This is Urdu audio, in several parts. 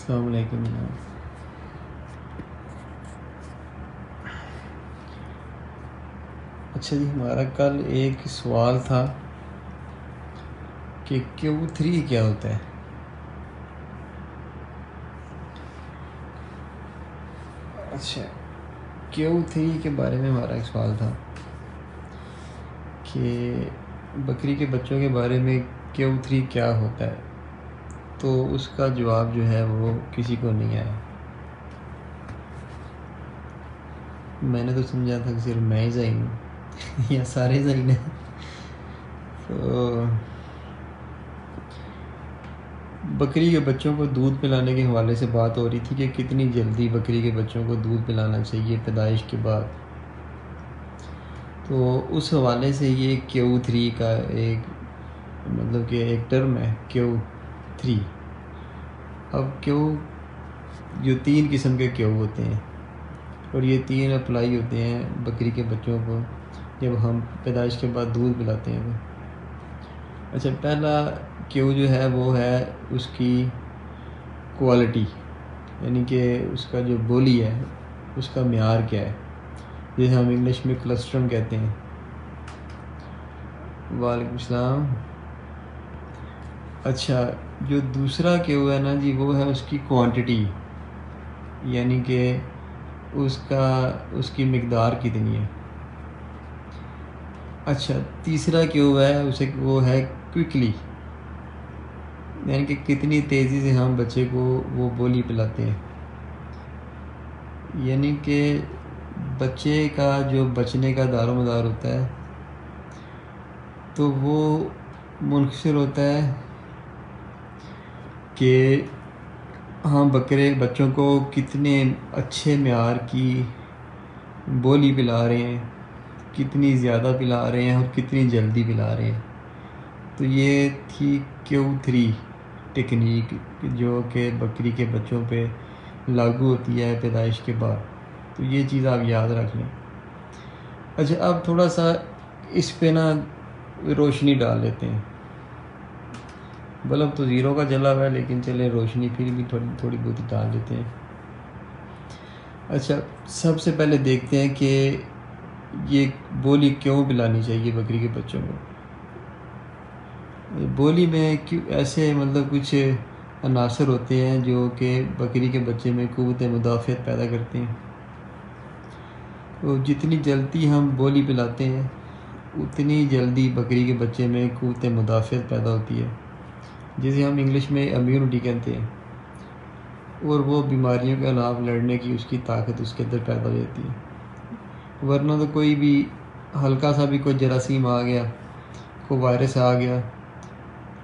السلام علیکم جناب۔ اچھا جی، ہمارا کل ایک سوال تھا کہ Q3 کیا ہوتا ہے۔ اچھا، Q3 کے بارے میں ہمارا ایک سوال تھا کہ بکری کے بچوں کے بارے میں Q3 کیا ہوتا ہے، تو اس کا جواب جو ہے وہ کسی کو نہیں آیا۔ میں نے تو سمجھا تھا کہ صرف میں ہی ذہین ہوں یا سارے ذہین ہیں۔ تو بکری کے بچوں کو دودھ پلانے کے حوالے سے بات ہو رہی تھی کہ کتنی جلدی بکری کے بچوں کو دودھ پلانا چاہیے پیدائش کے بعد۔ تو اس حوالے سے یہ Q3 کا ایک مطلب کہ ایک ٹرم ہے Q3۔ اب جو 3 قسم کے Q ہوتے ہیں اور یہ 3 اپلائی ہوتے ہیں بکری کے بچوں کو جب ہم پیدائش کے بعد دودھ پلاتے ہیں۔ اچھا، پہلا Q جو ہے وہ ہے اس کی کوالٹی، یعنی کہ اس کا جو بولی ہے اس کا معیار کیا ہے، جسے ہم انگلش میں کلسٹرم کہتے ہیں۔ وعلیکم السلام۔ اچھا، جو دوسرا Q ہے نا جی، وہ ہے اس کی کوانٹٹی، یعنی کہ اس کی مقدار کتنی ہے۔ اچھا، تیسرا Q ہے وہ ہے کوئکلی، یعنی کہ کتنی تیزی سے ہم بچے کو وہ بولی پلاتے ہیں، یعنی کہ بچے کا جو بچنے کا دار و مدار ہوتا ہے تو وہ منحصر ہوتا ہے کہ ہم بچوں کو کتنے اچھے معیار کی بولی پلا رہے ہیں، کتنی زیادہ پلا رہے ہیں اور کتنی جلدی پلا رہے ہیں۔ تو یہ تھی Q3 ٹیکنیک جو کہ بکری کے بچوں پہ لاگو ہوتی ہے پیدائش کے بعد۔ تو یہ چیز آپ یاد رکھ لیں۔ اچھا، اب تھوڑا سا اس پہ نا روشنی ڈال لیتے ہیں۔ بلب تو 0 کا جلا ہوا ہے، لیکن چلے روشنی پھر بھی تھوڑی بہت ڈال دیتے ہیں۔ اچھا، سب سے پہلے دیکھتے ہیں کہ یہ بولی کیوں پلانی چاہیے بکری کے بچوں کو۔ بولی میں ایسے مطلب کچھ عناصر ہوتے ہیں جو کہ بکری کے بچے میں قوت مدافعت پیدا کرتے ہیں۔ تو جتنی جلدی ہم بولی پلاتے ہیں اتنی جلدی بکری کے بچے میں قوت مدافعت پیدا ہوتی ہے، جسے ہم انگلش میں امیونٹی کہتے ہیں، اور وہ بیماریوں کے خلاف لڑنے کی اس کی طاقت اس کے اندر پیدا ہو جاتی ہے۔ ورنہ تو کوئی بھی ہلکا سا بھی کوئی جراثیم آ گیا، کوئی وائرس آ گیا،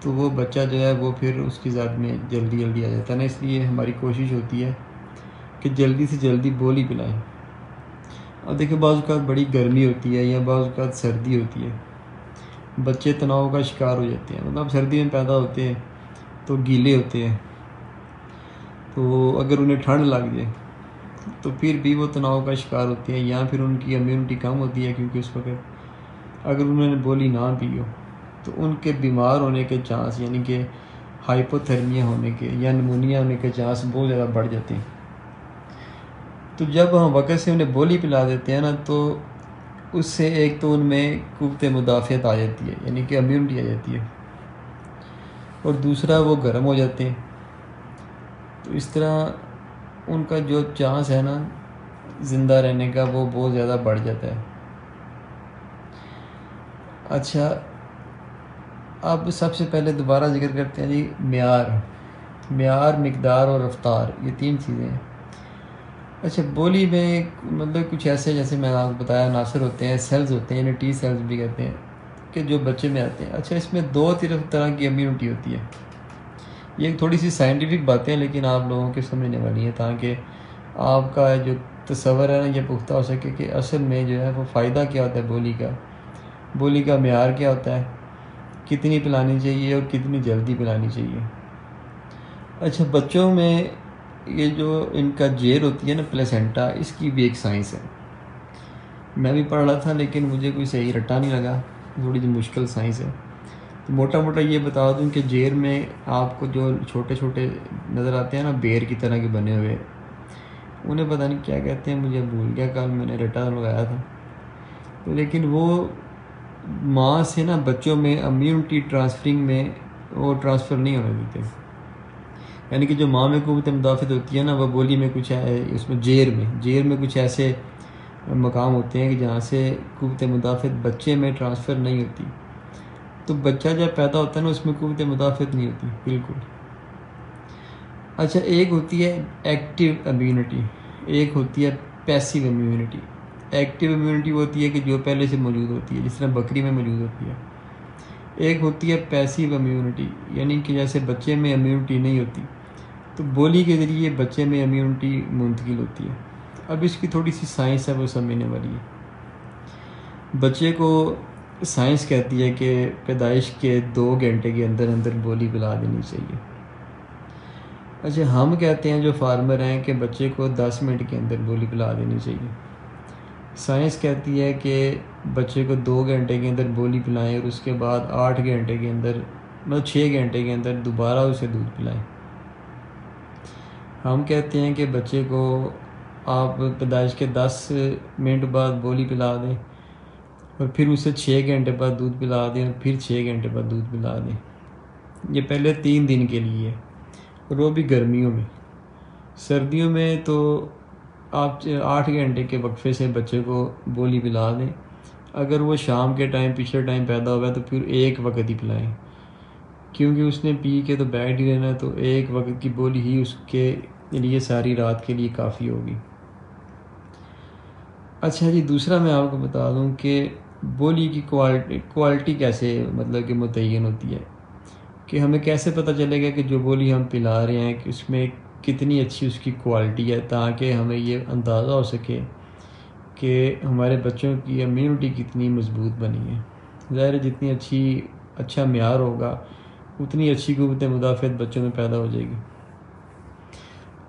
تو وہ بچہ جو ہے وہ پھر اس کی ذات میں جلدی آ جاتا ہے نا۔ اس لیے ہماری کوشش ہوتی ہے کہ جلدی سے جلدی بولی پلائیں۔ اب دیکھیں، بعض اوقات بڑی گرمی ہوتی ہے یا بعض اوقات سردی ہوتی ہے، بچے تناؤ کا شکار ہو جاتے ہیں۔ مطلب سردی میں پیدا ہوتے ہیں تو گیلے ہوتے ہیں، تو اگر انہیں ٹھنڈ لگ جائے تو پھر بھی وہ تناؤ کا شکار ہوتے ہیں، یا پھر ان کی امیونٹی کم ہوتی ہے، کیونکہ اس وقت اگر انہوں نے بولی نہ پی ہو تو ان کے بیمار ہونے کے چانس، یعنی کہ ہائپوتھرمیا ہونے کے یا نمونیا ہونے کے چانس بہت زیادہ بڑھ جاتے ہیں۔ تو جب ہم وقت سے انہیں بولی پلا دیتے ہیں نا، تو اس سے ایک تو ان میں قوت مدافعت آ جاتی ہے، یعنی کہ امیونٹی آ جاتی ہے، اور دوسرا وہ گرم ہو جاتے ہیں۔ تو اس طرح ان کا جو چانس ہے نا زندہ رہنے کا وہ بہت زیادہ بڑھ جاتا ہے۔ اچھا، اب سب سے پہلے دوبارہ ذکر کرتے ہیں جی معیار، مقدار اور رفتار، یہ 3 چیزیں ہیں۔ اچھا، بولی میں مطلب کچھ ایسے، جیسے میں نے آپ کو بتایا، عناصر ہوتے ہیں، سیلز ہوتے ہیں، یعنی ٹی سیلز بھی کہتے ہیں، کہ جو بچے میں آتے ہیں۔ اچھا، اس میں 2 طرح کی امیونٹی ہوتی ہے۔ یہ تھوڑی سی سائنٹیفک باتیں ہیں، لیکن آپ لوگوں کے سمجھنے والی ہیں، تاکہ آپ کا جو تصور ہے نا یہ پختہ ہو سکے کہ اصل میں جو ہے وہ فائدہ کیا ہوتا ہے بولی کا معیار کیا ہوتا ہے، کتنی پلانی چاہیے اور کتنی جلدی پلانی چاہیے۔ اچھا، بچوں میں یہ جو ان کا جیل ہوتی ہے نا پلیسنٹا، اس کی بھی ایک سائنس ہے۔ میں بھی پڑھ رہا تھا لیکن مجھے کوئی صحیح رٹا نہیں لگا، تھوڑی سی مشکل سائنس ہے۔ تو موٹا موٹا یہ بتا دوں کہ جیر میں آپ کو جو چھوٹے چھوٹے نظر آتے ہیں نا بیر کی طرح کے بنے ہوئے، انہیں پتہ نہیں کیا کہتے ہیں، مجھے بھول گیا، کل میں نے رٹا لگایا تھا، تو لیکن وہ ماں سے نا بچوں میں امیونٹی ٹرانسفرنگ میں وہ ٹرانسفر نہیں ہونے دیتے، یعنی کہ جو ماں میں قوت مدافعت ہوتی ہے نا، وہ بولی میں کچھ ہے، اس میں جیر میں کچھ ایسے مقام ہوتے ہیں کہ جہاں سے قوت مدافعت بچے میں ٹرانسفر نہیں ہوتی، تو بچہ جب پیدا ہوتا ہے نا اس میں قوت مدافعت نہیں ہوتی بالکل۔ اچھا، ایک ہوتی ہے ایکٹیو امیونٹی، ایک ہوتی ہے پیسیو امیونٹی۔ ایکٹیو امیونٹی وہ ہوتی ہے کہ جو پہلے سے موجود ہوتی ہے، جس طرح بکری میں موجود ہوتی ہے۔ ایک ہوتی ہے پیسیو امیونٹی، یعنی کہ جیسے بچے میں امیونٹی نہیں ہوتی تو بولی کے ذریعے بچے میں امیونٹی منتقل ہوتی ہے۔ اب اس کی تھوڑی سی سائنس ہے، وہ سمجھنے والی ہے۔ بچے کو سائنس کہتی ہے کہ پیدائش کے 2 گھنٹے کے اندر اندر بولی پلا دینی چاہیے۔ اچھا، ہم کہتے ہیں جو فارمر ہیں کہ بچے کو 10 منٹ کے اندر بولی پلا دینی چاہیے۔ سائنس کہتی ہے کہ بچے کو 2 گھنٹے کے اندر بولی پلائیں اور اس کے بعد 8 گھنٹے کے اندر، مطلب 6 گھنٹے کے اندر دوبارہ اسے دودھ پلائیں۔ ہم کہتے ہیں کہ بچے کو آپ پیدائش کے 10 منٹ بعد بولی پلا دیں اور پھر اسے 6 گھنٹے بعد دودھ پلا دیں اور پھر 6 گھنٹے بعد دودھ پلا دیں۔ یہ پہلے 3 دن کے لیے ہے، اور وہ بھی گرمیوں میں۔ سردیوں میں تو آپ 8 گھنٹے کے وقفے سے بچے کو بولی پلا دیں۔ اگر وہ شام کے ٹائم پچھلے ٹائم پیدا ہوا ہے تو پھر ایک وقت ہی پلائیں، کیونکہ اس نے پی کے تو بیٹھ ہی رہنا، تو ایک وقت کی بولی ہی اس کے لیے ساری رات کے لیے کافی ہوگی۔ اچھا جی، دوسرا میں آپ کو بتا دوں کہ بولی کی کوالٹی کیسے مطلب کہ متعین ہوتی ہے، کہ ہمیں کیسے پتہ چلے گا کہ جو بولی ہم پلا رہے ہیں کہ اس میں کتنی اچھی اس کی کوالٹی ہے، تاکہ ہمیں یہ اندازہ ہو سکے کہ ہمارے بچوں کی امیونٹی کتنی مضبوط بنی ہے۔ ظاہر ہے جتنی اچھا معیار ہوگا اتنی اچھی قوت مدافعت بچوں میں پیدا ہو جائے گی۔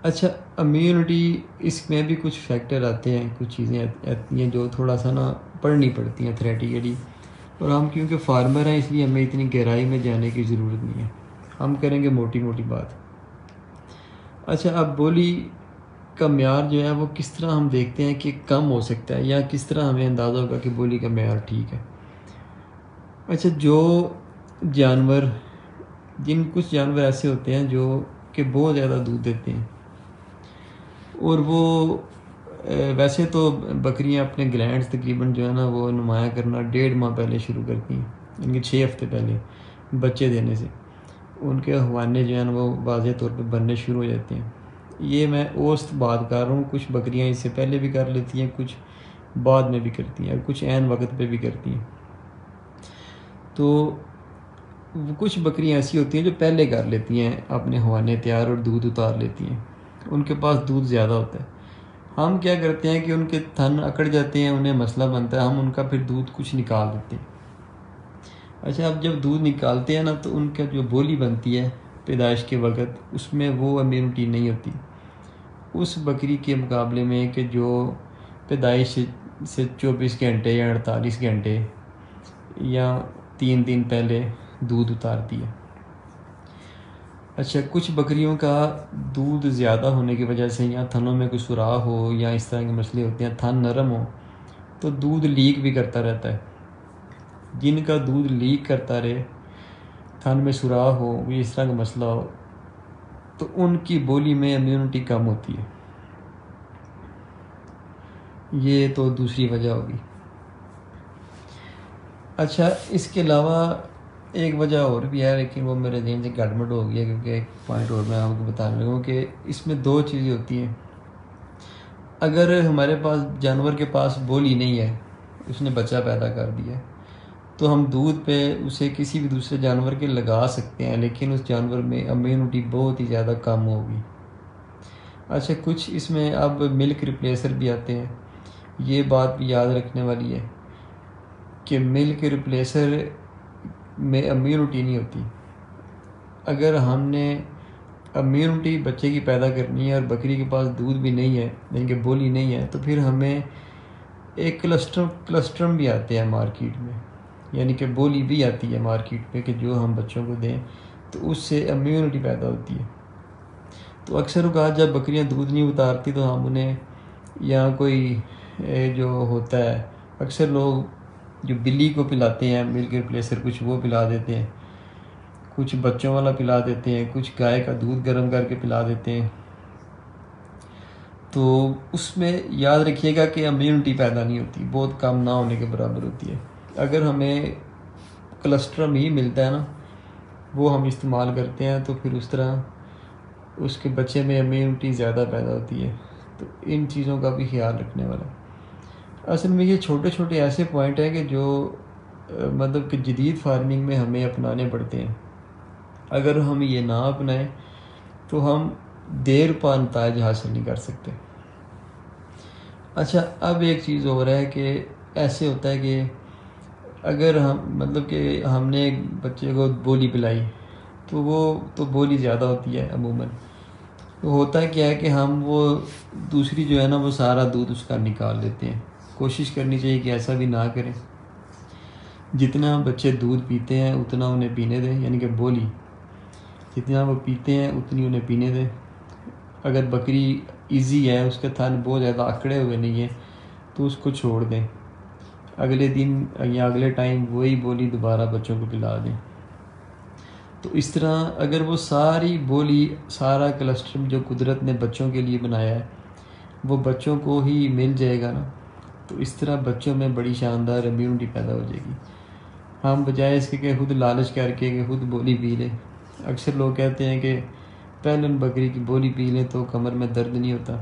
اچھا، امیونٹی، اس میں بھی کچھ فیکٹر آتے ہیں، کچھ چیزیں آتی ہیں جو تھوڑا سا نا پڑھنی پڑتی ہیں تھیوریٹیکلی، اور ہم کیونکہ فارمر ہیں اس لیے ہمیں اتنی گہرائی میں جانے کی ضرورت نہیں ہے، ہم کریں گے موٹی موٹی بات۔ اچھا، اب بولی کا معیار جو ہے وہ کس طرح ہم دیکھتے ہیں کہ کم ہو سکتا ہے، یا کس طرح ہمیں اندازہ ہوگا کہ بولی کا معیار ٹھیک ہے۔ اچھا، کچھ جانور ایسے ہوتے ہیں جو کہ بہت زیادہ دودھ دیتے ہیں، اور وہ ویسے تو بکریاں اپنے گلینڈز تقریباً جو ہے نا وہ نمایاں کرنا 1.5 ماہ پہلے شروع کرتی ہیں، ان کے 6 ہفتے پہلے بچے دینے سے ان کے ہوانے جو ہیں وہ واضح طور پہ بننے شروع ہو جاتے ہیں۔ یہ میں اوسط بات کر رہا ہوں، کچھ بکریاں اس سے پہلے بھی کر لیتی ہیں، کچھ بعد میں بھی کرتی ہیں، اور کچھ عین وقت پہ بھی کرتی ہیں۔ تو کچھ بکریاں ایسی ہوتی ہیں جو پہلے کر لیتی ہیں اپنے ہوانے تیار اور دودھ اتار لیتی ہیں، ان کے پاس دودھ زیادہ ہوتا ہے۔ ہم کیا کرتے ہیں کہ ان کے تھن اکڑ جاتے ہیں، انہیں مسئلہ بنتا ہے، ہم ان کا پھر دودھ کچھ نکال دیتے ہیں۔ اچھا، اب جب دودھ نکالتے ہیں نا تو ان کا جو بولی بنتی ہے پیدائش کے وقت، اس میں وہ امیونٹی نہیں ہوتی اس بکری کے مقابلے میں کہ جو پیدائش سے 24 گھنٹے یا 48 گھنٹے یا 3 دن پہلے دودھ اتارتی ہے۔ اچھا، کچھ بکریوں کا دودھ زیادہ ہونے کی وجہ سے یا تھنوں میں کوئی سوراخ ہو یا اس طرح کے مسئلے ہوتے ہیں، تھن نرم ہو تو دودھ لیک بھی کرتا رہتا ہے۔ جن کا دودھ لیک کرتا رہے، تھن میں سوراخ ہو، اس طرح کا مسئلہ ہو، تو ان کی بولی میں امیونٹی کم ہوتی ہے۔ یہ تو دوسری وجہ ہوگی۔ اچھا، اس کے علاوہ ایک وجہ اور بھی ہے، لیکن وہ میرے ذہن سے گڑبڑ ہو گیا، کیونکہ ایک پوائنٹ اور میں آپ کو بتانے لگا ہوں کہ اس میں 2 چیزیں ہوتی ہیں۔ اگر ہمارے پاس جانور کے پاس بولی نہیں ہے، اس نے بچہ پیدا کر دیا ہے، تو ہم دودھ پہ اسے کسی بھی دوسرے جانور کے لگا سکتے ہیں، لیکن اس جانور میں امیونٹی بہت ہی زیادہ کم ہوگی۔ اچھا، کچھ اس میں اب ملک ریپلیسر بھی آتے ہیں، یہ بات بھی یاد رکھنے والی ہے کہ ملک ریپلیسر میں امیونٹی نہیں ہوتی۔ اگر ہم نے امیونٹی بچے کی پیدا کرنی ہے اور بکری کے پاس دودھ بھی نہیں ہے، یعنی کہ بولی نہیں ہے، تو پھر ہمیں ایک کلسٹرم بھی آتے ہیں مارکیٹ میں، یعنی کہ بولی بھی آتی ہے مارکیٹ پہ کہ جو ہم بچوں کو دیں تو اس سے امیونٹی پیدا ہوتی ہے. تو اکثر اوقات جب بکریاں دودھ نہیں اتارتی تو ہم انہیں یا کوئی جو ہوتا ہے، اکثر لوگ جو بلی کو پلاتے ہیں ملک ریپلیسر، کچھ وہ پلا دیتے ہیں، کچھ بچوں والا پلا دیتے ہیں، کچھ گائے کا دودھ گرم کر کے پلا دیتے ہیں. تو اس میں یاد رکھیے گا کہ امیونٹی پیدا نہیں ہوتی، بہت کم نہ ہونے کے برابر ہوتی ہے. اگر ہمیں کلسٹرم ہی ملتا ہے نا، وہ ہم استعمال کرتے ہیں تو پھر اس طرح اس کے بچے میں امیونٹی زیادہ پیدا ہوتی ہے. تو ان چیزوں کا بھی خیال رکھنے والا. اصل میں یہ چھوٹے چھوٹے ایسے پوائنٹ ہیں کہ جو مطلب کہ جدید فارمنگ میں ہمیں اپنانے پڑتے ہیں. اگر ہم یہ نہ اپنائیں تو ہم دیر پا نتائج حاصل نہیں کر سکتے. اچھا، اب ایک چیز ہو رہا ہے کہ ایسے ہوتا ہے کہ اگر ہم مطلب کہ ہم نے ایک بچے کو بولی پلائی تو وہ تو بولی زیادہ ہوتی ہے عموماً. تو ہوتا کیا ہے کہ ہم وہ دوسری جو ہے نا وہ سارا دودھ اس کا نکال لیتے ہیں. کوشش کرنی چاہیے کہ ایسا بھی نہ کریں. جتنا بچے دودھ پیتے ہیں اتنا انہیں پینے دیں، یعنی کہ بولی جتنا وہ پیتے ہیں اتنی انہیں پینے دیں. اگر بکری ایزی ہے، اس کے تھن بہت زیادہ اکڑے ہوئے نہیں ہیں، تو اس کو چھوڑ دیں، اگلے دن یا اگلے ٹائم وہی بولی دوبارہ بچوں کو پلا دیں. تو اس طرح اگر وہ ساری بولی، سارا کلسٹر جو قدرت نے بچوں کے لیے بنایا ہے وہ بچوں کو ہی مل جائے گا نا، تو اس طرح بچوں میں بڑی شاندار امیونٹی پیدا ہو جائے گی. ہم بجائے اس کے کہ خود لالچ کر کے کہ خود بولی پی لیں. اکثر لوگ کہتے ہیں کہ پہلن بکری کی بولی پی لیں تو کمر میں درد نہیں ہوتا.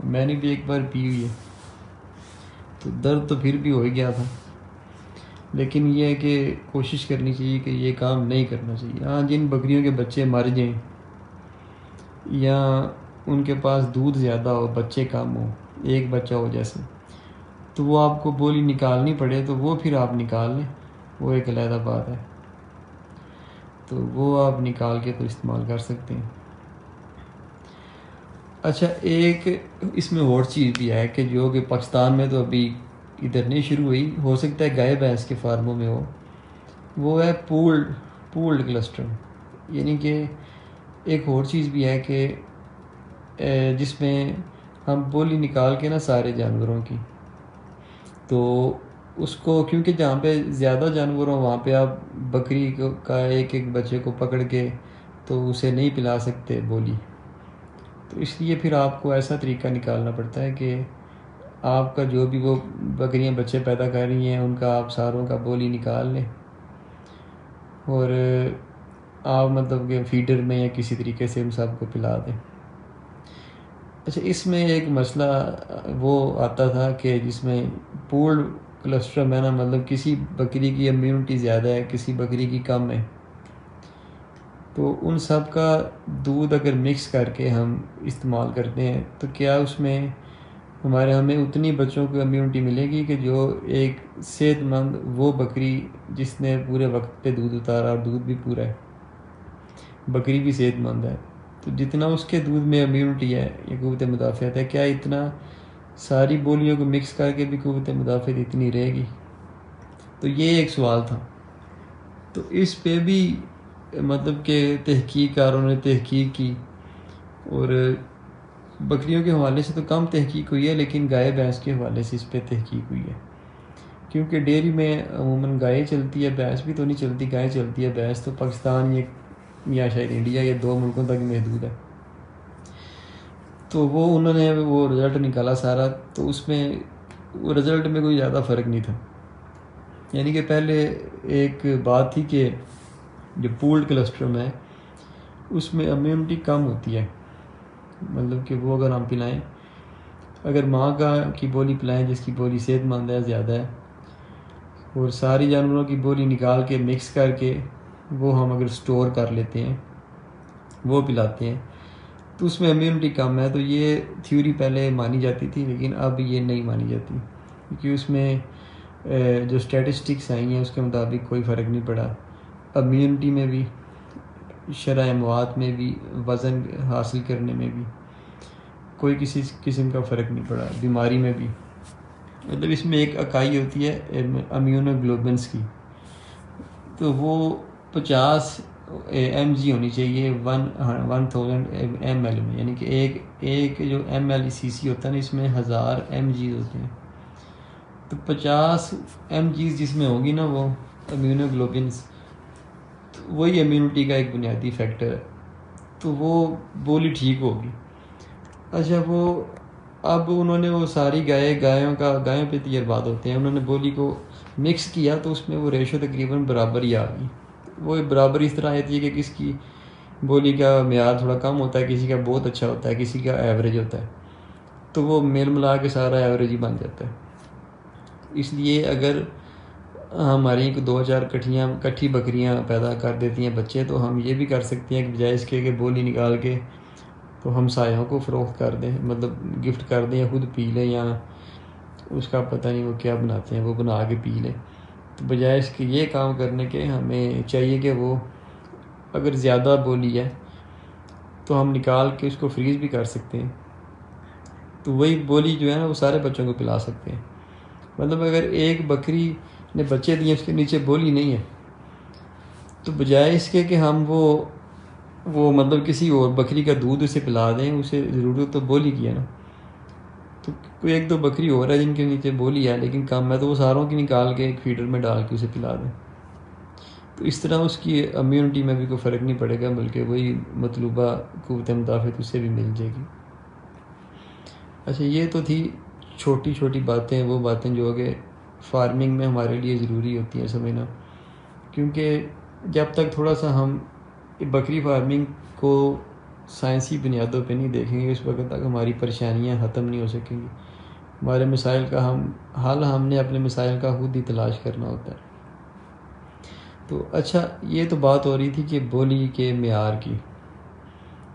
میں نے بھی ایک بار پی ہوئی ہے تو درد تو پھر بھی ہو ہی گیا تھا. لیکن یہ ہے کہ کوشش کرنی چاہیے کہ یہ کام نہیں کرنا چاہیے. ہاں، جن بکریوں کے بچے مر جائیں یا ان کے پاس دودھ زیادہ ہو، بچے کم ہوں، ایک بچہ ہو جیسے، تو وہ آپ کو بولی نکالنی پڑے تو وہ پھر آپ نکال لیں، وہ ایک علیحدہ بات ہے. تو وہ آپ نکال کے تو استعمال کر سکتے ہیں. اچھا، ایک اس میں اور چیز بھی ہے کہ جو کہ پاکستان میں تو ابھی ادھر نہیں شروع ہوئی، ہو سکتا ہے گائے بھینس کے فارموں میں ہو، وہ ہے پولڈ کلسٹر. یعنی کہ ایک اور چیز بھی ہے کہ جس میں ہم بولی نکال کے نا سارے جانوروں کی، تو اس کو کیونکہ جہاں پہ زیادہ جانور ہوں وہاں پہ آپ بکری کا ایک ایک بچے کو پکڑ کے تو اسے نہیں پلا سکتے بولی. تو اس لیے پھر آپ کو ایسا طریقہ نکالنا پڑتا ہے کہ آپ کا جو بھی وہ بکریاں بچے پیدا کر رہی ہیں ان کا آپ ساروں کا بولی نکال لیں اور آپ مطلب کہ فیڈر میں یا کسی طریقے سے ان سب کو پلا دیں. اچھا، اس میں ایک مسئلہ وہ آتا تھا کہ جس میں پولڈ کلسٹرم ہے نا، مطلب کسی بکری کی امیونٹی زیادہ ہے، کسی بکری کی کم ہے، تو ان سب کا دودھ اگر مکس کر کے ہم استعمال کرتے ہیں تو کیا اس میں ہمیں اتنی بچوں کو امیونٹی ملے گی کہ جو ایک صحت مند وہ بکری جس نے پورے وقت پہ دودھ اتارا اور دودھ بھی پورا ہے، بکری بھی صحت مند ہے، تو جتنا اس کے دودھ میں امیونٹی ہے یا قوت مدافعت ہے، کیا اتنا ساری بولیوں کو مکس کر کے بھی قوت مدافعت اتنی رہے گی؟ تو یہ ایک سوال تھا. تو اس پہ بھی مطلب کہ تحقیق کاروں نے تحقیق کی، اور بکریوں کے حوالے سے تو کم تحقیق ہوئی ہے لیکن گائے بھینس کے حوالے سے اس پہ تحقیق ہوئی ہے. کیونکہ ڈیری میں عموماً گائے چلتی ہے، بھینس بھی تو نہیں چلتی، گائے چلتی ہے. بھینس تو پاکستان یا شاید انڈیا یا 2 ملکوں تک محدود ہے. تو وہ انہوں نے وہ رزلٹ نکالا سارا، تو اس میں وہ رزلٹ میں کوئی زیادہ فرق نہیں تھا. یعنی کہ پہلے ایک بات تھی کہ جو پولڈ کلسٹرم ہے اس میں امیونٹی کم ہوتی ہے، مطلب کہ وہ اگر ہم پلائیں، اگر ماں کی بولی پلائیں جس کی بولی صحت مند ہے، زیادہ ہے، اور ساری جانوروں کی بولی نکال کے مکس کر کے وہ ہم اگر سٹور کر لیتے ہیں، وہ پلاتے ہیں، تو اس میں امیونٹی کم ہے. تو یہ تھیوری پہلے مانی جاتی تھی لیکن اب یہ نہیں مانی جاتی، کیونکہ اس میں جو اسٹیٹسٹکس آئی ہیں اس کے مطابق کوئی فرق نہیں پڑا. امیونٹی میں بھی، شرح مواد میں بھی، وزن حاصل کرنے میں بھی کوئی کسی قسم کا فرق نہیں پڑا، بیماری میں بھی. مطلب اس میں ایک اکائی ہوتی ہے امیونوگلوبنس کی، تو وہ 50 mg ہونی چاہیے 1000 ml میں، یعنی کہ ایک جو ml/cc ہوتا ہے نا، اس میں 1000 mg ہوتے ہیں. تو 50 mg جس میں ہوگی نا وہ امیونوگلوبنس، وہی امیونٹی کا ایک بنیادی فیکٹر ہے، تو وہ بولی ٹھیک ہوگی. اچھا، وہ اب انہوں نے وہ ساری گایوں پہ تجربات ہوتے ہیں، انہوں نے بولی کو مکس کیا تو اس میں وہ ریشو تقریباً برابر ہی آ گئی. وہ برابر اس طرح آتی ہے کہ کس کی بولی کا معیار تھوڑا کم ہوتا ہے، کسی کا بہت اچھا ہوتا ہے، کسی کا ایوریج ہوتا ہے، تو وہ میل ملا کے سارا ایوریج ہی بن جاتا ہے. اس لیے اگر ہماری 2-4 کٹھی بکریاں پیدا کر دیتی ہیں بچے، تو ہم یہ بھی کر سکتے ہیں کہ بجائے اس کے کہ بولی نکال کے تو ہم سایوں کو فروخت کر دیں، مطلب گفٹ کر دیں، یا خود پی لیں، یا اس کا پتہ نہیں وہ کیا بناتے ہیں وہ بنا کے پی لیں. تو بجائے اس کے یہ کام کرنے کے ہمیں چاہیے کہ وہ اگر زیادہ بولی ہے تو ہم نکال کے اس کو فریز بھی کر سکتے ہیں، تو وہی بولی جو ہے نا وہ سارے بچوں کو پلا سکتے ہیں. مطلب اگر ایک بکری نے بچے دیے، اس کے نیچے بولی نہیں ہے، تو بجائے اس کے کہ ہم وہ مطلب کسی اور بکری کا دودھ اسے پلا دیں، اسے ضرورت تو بولی کی ہے نا. تو کوئی 1-2 بکری اور ہے جن کے نیچے بولی ہے لیکن کم ہے، تو وہ ساروں کی نکال کے ایک فیڈر میں ڈال کے اسے پلا دیں. تو اس طرح اس کی امیونٹی میں بھی کوئی فرق نہیں پڑے گا، بلکہ وہی مطلوبہ قوت مدافعت اسے بھی مل جائے گی. اچھا، یہ تو تھی چھوٹی چھوٹی باتیں، وہ باتیں جو کہ فارمنگ میں ہمارے لیے ضروری ہوتی ہیں سمجھنا، کیونکہ جب تک تھوڑا سا ہم بکری فارمنگ کو سائنسی بنیادوں پہ نہیں دیکھیں گے، اس وقت تک ہماری پریشانیاں ختم نہیں ہو سکیں گی. ہمارے مسائل کا ہم نے اپنے مسائل کا خود ہی تلاش کرنا ہوتا ہے. تو اچھا، یہ تو بات ہو رہی تھی کہ بولی کے معیار کی.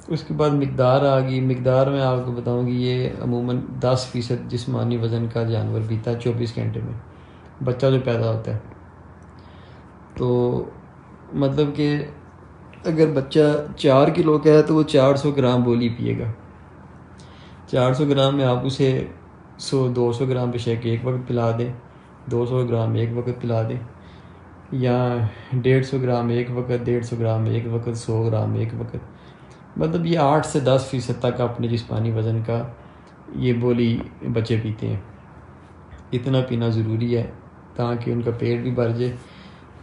اس کے بعد مقدار آ گئی. مقدار میں آپ کو بتاؤں گی، یہ عموماً 10% جسمانی وزن کا جانور پیتا ہے 24 گھنٹے میں، بچہ جو پیدا ہوتا ہے. تو مطلب کہ اگر بچہ 4 کلو کا ہے تو وہ 400 گرام بولی پیے گا. 400 گرام میں آپ اسے 200 گرام بشک ایک وقت پلا دیں، 200 گرام ایک وقت پلا دیں، یا 150 گرام ایک وقت، 150 گرام ایک وقت، 100 گرام ایک وقت. مطلب یہ 8 سے 10% تک اپنے جسمانی وزن کا یہ بولی بچے پیتے ہیں. اتنا پینا ضروری ہے تاکہ ان کا پیٹ بھی بھر جائے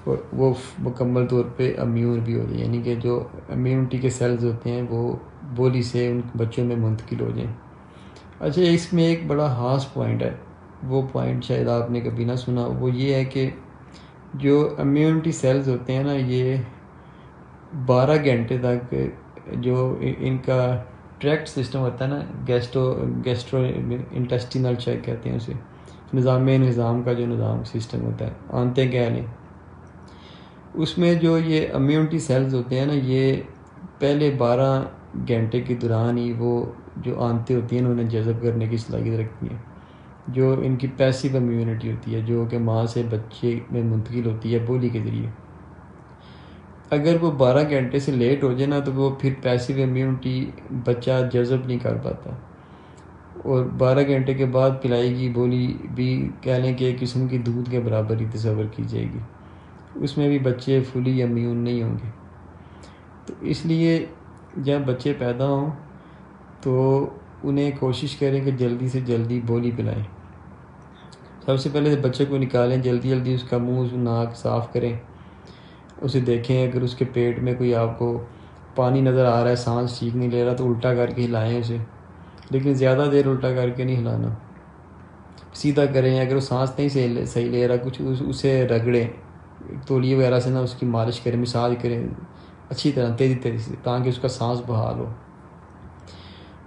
اور وہ مکمل طور پہ امیون بھی ہو جائے، یعنی کہ جو امیونٹی کے سیلز ہوتے ہیں وہ بولی سے ان بچوں میں منتقل ہو جائیں. اچھا، اس میں ایک بڑا خاص پوائنٹ ہے، وہ پوائنٹ شاید آپ نے کبھی نہ سنا. وہ یہ ہے کہ جو امیونٹی سیلز ہوتے ہیں نا، یہ 12 گھنٹے تک جو ان کا ٹریکٹ سسٹم ہوتا ہے نا، گیسٹرو انٹسٹینل چیک کہتے ہیں اسے، نظام کا جو نظام سسٹم ہوتا ہے، آنتیں کہہ لیں، اس میں جو یہ امیونٹی سیلز ہوتے ہیں نا، یہ پہلے 12 گھنٹے کے دوران ہی وہ جو آنتیں ہوتی ہیں انہیں جذب کرنے کی صلاحیت رکھتی ہیں، جو ان کی پیسیو امیونٹی ہوتی ہے، جو کہ ماں سے بچے میں منتقل ہوتی ہے بولی کے ذریعے. اگر وہ 12 گھنٹے سے لیٹ ہو جائے نا، تو وہ پھر پیسیو امیونٹی بچہ جذب نہیں کر پاتا، اور 12 گھنٹے کے بعد پلائی گی بولی بھی کہہ لیں کہ ایک قسم کی دودھ کے برابر ہی تصور کی جائے گی. اس میں بھی بچے فلی امیون نہیں ہوں گے. تو اس لیے جب بچے پیدا ہوں تو انہیں کوشش کریں کہ جلدی سے جلدی بولی پلائیں. سب سے پہلے بچے کو نکالیں، جلدی اس کا منہ ناک صاف کریں، اسے دیکھیں اگر اس کے پیٹ میں کوئی آپ کو پانی نظر آ رہا ہے، سانس ٹھیک نہیں لے رہا، تو الٹا کر کے ہلائیں اسے، لیکن زیادہ دیر الٹا کر کے نہیں ہلانا، سیدھا کریں. اگر وہ سانس نہیں صحیح لے رہا، کچھ اسے رگڑیں، تولیے وغیرہ سے اس کی مالش کریں، مساج کریں اچھی طرح، تیزی سے، تاکہ اس کا سانس بحال ہو.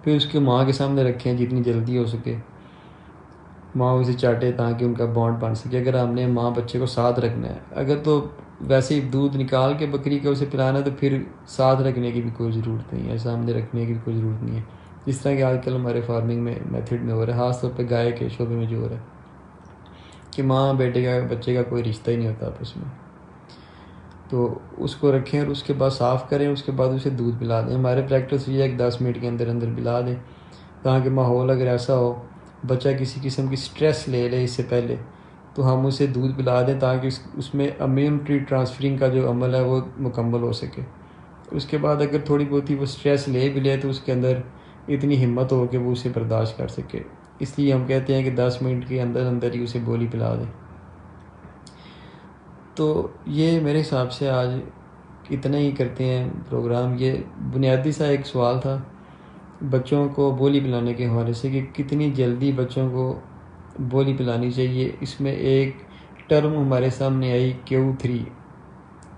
پھر اس کے ماں کے سامنے رکھیں جتنی جلدی ہو سکے، ماں اسے چاٹے تاکہ ان کا بانڈ بن سکے. اگر ہم نے ماں بچے کو ساتھ رکھنا ہے، اگر تو ویسے ہی دودھ نکال کے بکری کا اسے پلانا ہے، تو پھر ساتھ رکھنے کی بھی کوئی ضرورت نہیں ہے، سامنے رکھنے کی بھی کوئی ضرورت نہیں ہے، جس طرح کہ آج کل ہمارے فارمنگ میں میتھڈ میں ہو رہا ہے، خاص طور پہ گائے کے شعبے میں جو ہو رہا ہے کہ ماں بیٹے کا بچے کا کوئی رشتہ ہی نہیں ہوتا آپس میں. تو اس کو رکھیں اور اس کے بعد صاف کریں، اس کے بعد اسے دودھ پلا دیں. ہمارے پریکٹس یہ ہے کہ 10 منٹ کے اندر پلا دیں، تاکہ ماحول اگر ایسا ہو بچہ کسی قسم کی سٹریس لے لے اس سے پہلے، تو ہم اسے دودھ پلا دیں تاکہ اس میں امیونٹی ٹرانسفرنگ کا جو عمل ہے وہ مکمل ہو سکے۔ اس کے بعد اگر تھوڑی بہت ہی وہ سٹریس لے بھی لے تو اس کے اندر اتنی ہمت ہو کہ وہ اسے برداشت کر سکے، اس لیے ہم کہتے ہیں کہ 10 منٹ کے اندر اندر ہی اسے بولی پلا دیں۔ تو یہ میرے حساب سے آج اتنا ہی کرتے ہیں پروگرام۔ یہ بنیادی سا ایک سوال تھا بچوں کو بولی پلانے کے حوالے سے کہ کتنی جلدی بچوں کو بولی پلانی چاہیے۔ اس میں ایک ٹرم ہمارے سامنے آئی Q3،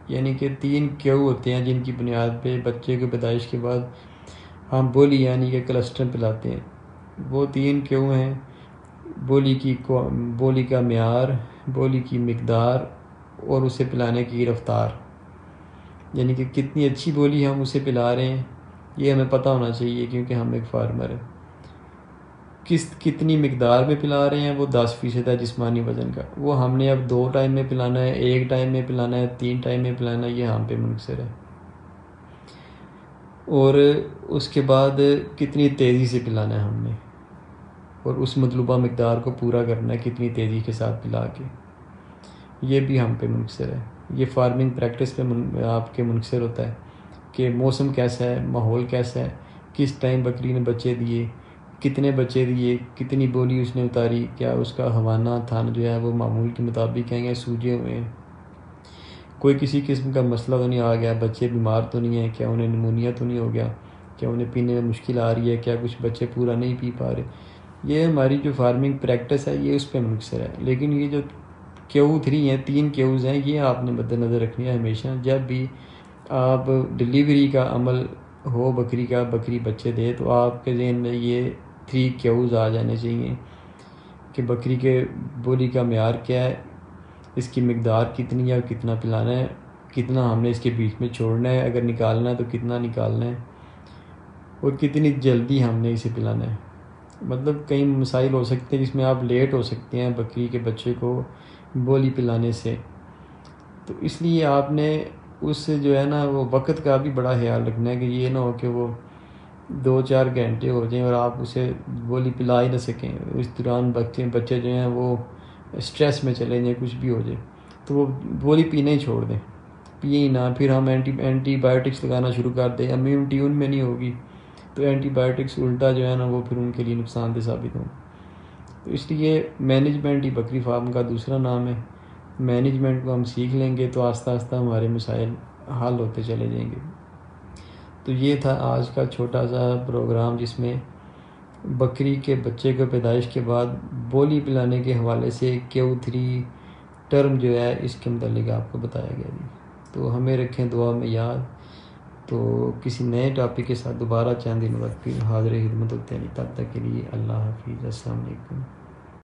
یعنی کہ 3 کیو ہوتے ہیں جن کی بنیاد پہ بچے کی پیدائش کے بعد ہم بولی یعنی کہ کلسٹر پلاتے ہیں۔ وہ 3 کیو ہیں: بولی کا معیار، بولی کی مقدار اور اسے پلانے کی رفتار، یعنی کہ کتنی اچھی بولی ہم اسے پلا رہے ہیں یہ ہمیں پتہ ہونا چاہیے، کیونکہ ہم ایک فارمر ہیں۔ کتنی مقدار میں پلا رہے ہیں، وہ 10% ہے جسمانی وزن کا، وہ ہم نے اب 2 ٹائم میں پلانا ہے، 1 ٹائم میں پلانا ہے، 3 ٹائم میں پلانا ہے، یہ ہم پہ منحصر ہے۔ اور اس کے بعد کتنی تیزی سے پلانا ہے ہم نے، اور اس مطلوبہ مقدار کو پورا کرنا ہے کتنی تیزی کے ساتھ پلا کے، یہ بھی ہم پہ منحصر ہے۔ یہ فارمنگ پریکٹس پہ آپ کے منحصر ہوتا ہے کہ موسم کیسا ہے، ماحول کیسا ہے، کس ٹائم بکری نے بچے دیے، کتنے بچے دیے، کتنی بولی اس نے اتاری، کیا اس کا ہوانہ تھن جو ہے وہ معمول کے مطابق ہیں یا سوجے ہوئے ہیں، کوئی کسی قسم کا مسئلہ تو نہیں آ گیا، بچے بیمار تو نہیں ہیں، کیا انہیں نمونیا تو نہیں ہو گیا، کیا انہیں پینے میں مشکل آ رہی ہے، کیا کچھ بچے پورا نہیں پی پا رہے۔ یہ ہماری جو فارمنگ پریکٹس ہے یہ اس پہ منحصر ہے۔ لیکن یہ جو Q3 ہیں، 3 کیوز ہیں، یہ آپ نے مد نظر رکھنی ہے ہمیشہ جب بھی آپ ڈلیوری کا عمل ہو بکری کا، بکری بچے دے، تو آپ کے ذہن میں یہ 3 کیوز آ جانے چاہیے کہ بکری کے بولی کا معیار کیا ہے، اس کی مقدار کتنی ہے اور کتنا پلانا ہے، کتنا ہم نے اس کے بیچ میں چھوڑنا ہے، اگر نکالنا ہے تو کتنا نکالنا ہے، اور کتنی جلدی ہم نے اسے پلانا ہے۔ مطلب کئی مسائل ہو سکتے ہیں جس میں آپ لیٹ ہو سکتے ہیں بکری کے بچے کو بولی پلانے سے، تو اس لیے آپ نے اس سے جو ہے نا وہ وقت کا بھی بڑا خیال رکھنا ہے کہ یہ نہ ہو کہ وہ 2-4 گھنٹے ہو جائیں اور آپ اسے بولی پلا ہی نہ سکیں، اس دوران بچے جو ہیں وہ اسٹریس میں چلے جائیں، کچھ بھی ہو جائے تو وہ بولی پینا ہی چھوڑ دیں، پیے ہی نہ، پھر ہم اینٹی بائیوٹکس لگانا شروع کر دیں، امیونٹی ان میں نہیں ہوگی تو اینٹی بائیوٹکس الٹا جو ہے نا وہ پھر ان کے لیے نقصان دہ ثابت ہوں۔ تو اس لیے مینجمنٹ ہی بکری فارم کا دوسرا نام ہے۔ مینجمنٹ کو ہم سیکھ لیں گے تو آہستہ آہستہ ہمارے مسائل حل ہوتے چلے جائیں گے۔ تو یہ تھا آج کا چھوٹا سا پروگرام جس میں بکری کے بچے کو پیدائش کے بعد بولی پلانے کے حوالے سے Q3 ٹرم جو ہے اس کے متعلق آپ کو بتایا گیا جی۔ تو ہمیں رکھیں دعا میں یاد۔ تو کسی نئے ٹاپک کے ساتھ دوبارہ چند دن بعد پھر حاضر خدمت ہوتے ہیں، تب تک کے لیے اللہ حافظ، السلام علیکم۔